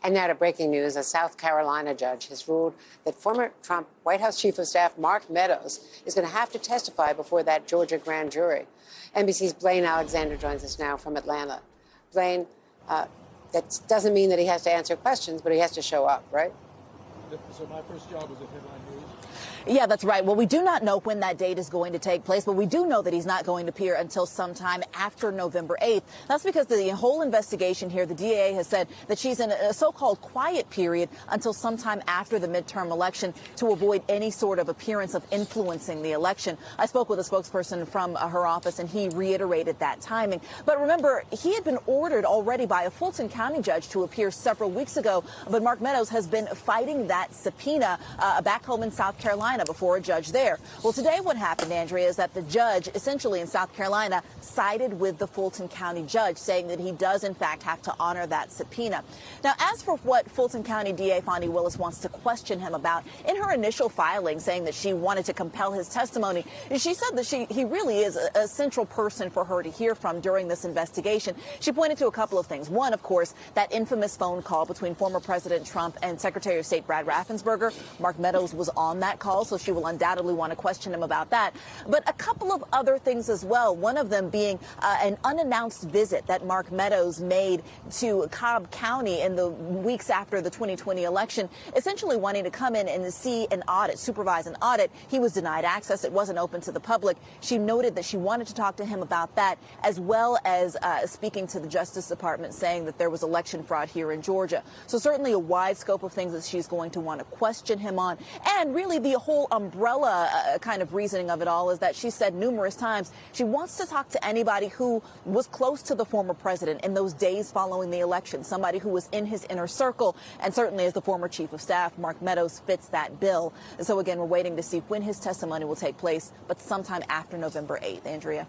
And now to breaking news. A South Carolina judge has ruled that former Trump White House Chief of Staff Mark Meadows is going to have to testify before that Georgia grand jury. NBC's Blayne Alexander joins us now from Atlanta. Blayne, that doesn't mean that he has to answer questions, but he has to show up, right? So my first job was at Headline News. Yeah, that's right. Well, we do not know when that date is going to take place, but we do know that he's not going to appear until sometime after November 8th. That's because the whole investigation here, the DA has said that she's in a so-called quiet period until sometime after the midterm election to avoid any sort of appearance of influencing the election. I spoke with a spokesperson from her office, and he reiterated that timing. But remember, he had been ordered already by a Fulton County judge to appear several weeks ago, but Mark Meadows has been fighting that subpoena back home in South Carolina before a judge there. Well, today what happened, Andrea, is that the judge essentially in South Carolina sided with the Fulton County judge, saying that he does, in fact, have to honor that subpoena. Now, as for what Fulton County DA Fonnie Willis wants to question him about, in her initial filing saying that she wanted to compel his testimony, she said that he really is a central person for her to hear from during this investigation. She pointed to a couple of things. One, of course, that infamous phone call between former President Trump and Secretary of State Brad Raffensperger. Mark Meadows was on that call, so she will undoubtedly want to question him about that. But a couple of other things as well, one of them being an unannounced visit that Mark Meadows made to Cobb County in the weeks after the 2020 election, essentially wanting to come in and see an audit, supervise an audit. He was denied access. It wasn't open to the public. She noted that she wanted to talk to him about that, as well as speaking to the Justice Department, saying that there was election fraud here in Georgia. So certainly a wide scope of things that she's going to want to question him on. And really the whole umbrella kind of reasoning of it all is that she said numerous times she wants to talk to anybody who was close to the former president in those days following the election, somebody who was in his inner circle, and certainly as the former chief of staff, Mark Meadows fits that bill. And so again, we're waiting to see when his testimony will take place, but sometime after November 8th. Andrea.